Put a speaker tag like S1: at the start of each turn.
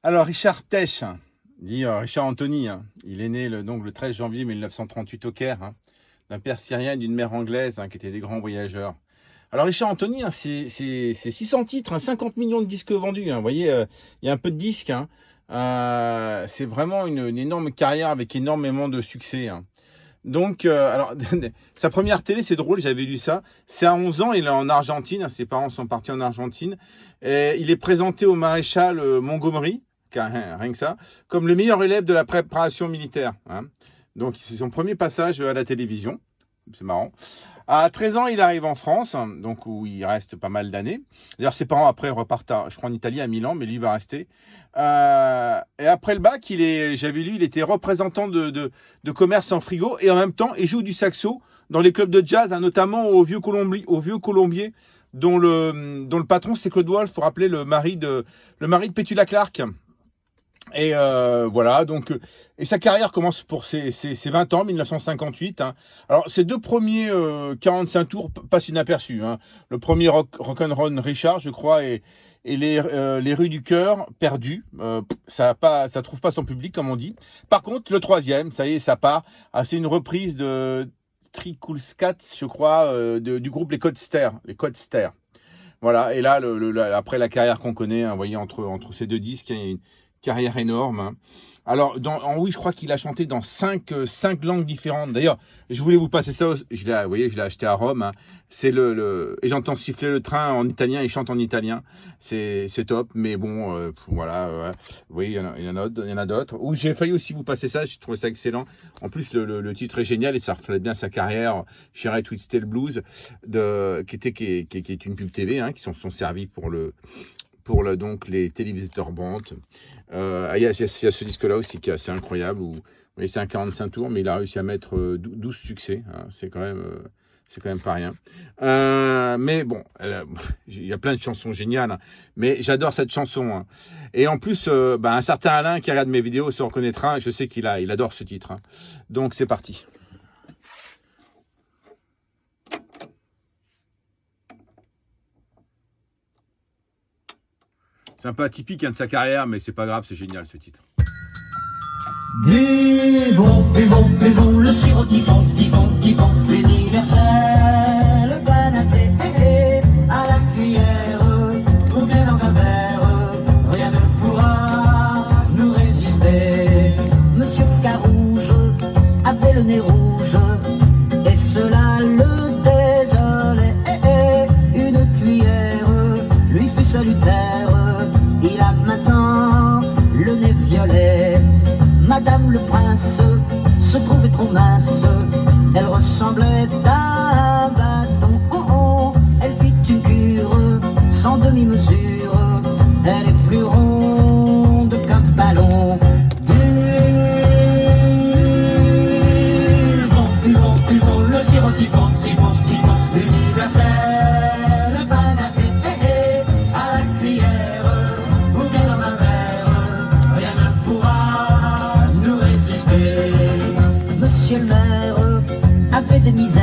S1: Alors, Richard Ptech, dit Richard Anthony, il est né donc, le 13 janvier 1938 au Caire, d'un père syrien et d'une mère anglaise, qui étaient des grands voyageurs. Alors, Richard Anthony, c'est 600 titres, 50 millions de disques vendus. Vous voyez, il y a un peu de disques. C'est vraiment une énorme carrière avec énormément de succès. Donc, alors, sa première télé, c'est drôle, j'avais lu ça. C'est à 11 ans, il est en Argentine. Ses parents sont partis en Argentine. Et il est présenté au maréchal Montgomery, rien que ça, comme le meilleur élève de la préparation militaire. Donc, c'est son premier passage à la télévision. C'est marrant. À 13 ans, il arrive en France, donc où il reste pas mal d'années. D'ailleurs, ses parents, après, repartent, je crois, en Italie, à Milan, mais lui, il va rester. Et après le bac, j'avais lu, il était représentant de commerce en frigo, et en même temps, il joue du saxo dans les clubs de jazz, notamment au Vieux Colombier, dont le patron, c'est Claude Wolf, faut rappeler le mari de Petula Clark. Et voilà, donc, et sa carrière commence pour ses 20 ans, 1958. Alors, ses deux premiers 45 tours passent inaperçus. Le premier Rock'n'Roll Richard, je crois, et les rues du cœur, perdues. Ça trouve pas son public, comme on dit. Par contre, le troisième, ça y est, ça part. C'est une reprise de Trikulskat, je crois, du groupe Les Codesters. Voilà, et là, après la carrière qu'on connaît, vous voyez, entre ces deux disques, il y a une carrière énorme. Alors, oui, je crois qu'il a chanté dans 5 langues différentes. D'ailleurs, je voulais vous passer ça. Vous voyez, je l'ai acheté à Rome. C'est et j'entends siffler le train en italien. Il chante en italien. C'est top. Mais bon, voilà. Oui, il y en a d'autres. Où j'ai failli aussi vous passer ça. J'ai trouvé ça excellent. En plus, le titre est génial et ça reflète bien sa carrière. Chez Twisted Blues, qui est une pub TV, qui sont servis pour donc les téléviseurs Brandt. Il y a ce disque-là aussi qui est assez incroyable. Où c'est un 45 tours, mais il a réussi à mettre 12 succès. C'est quand même pas rien. Mais bon, il y a plein de chansons géniales. Mais j'adore cette chanson. Et en plus, un certain Alain qui regarde mes vidéos se reconnaîtra. Je sais qu'il adore ce titre. Donc c'est parti. C'est un peu atypique de sa carrière, mais c'est pas grave, c'est génial ce titre.
S2: Buvons, buvons, buvons le sirop typhon, universel, panacée, à la cuillère, ou bien dans un verre, rien ne pourra nous résister. Monsieur Carouge avait le nez rouge, et cela le désolait. Une cuillère lui fut salutaire. Il a maintenant le nez violet. Madame le prince se trouvait trop mince. Elle ressemblait à un bâton. Elle fit une cure sans demi-mesure. Elle est plus ronde qu'un ballon. Buvons, buvons, buvons le sirop typhon, universel. Monsieur le maire avait des misères.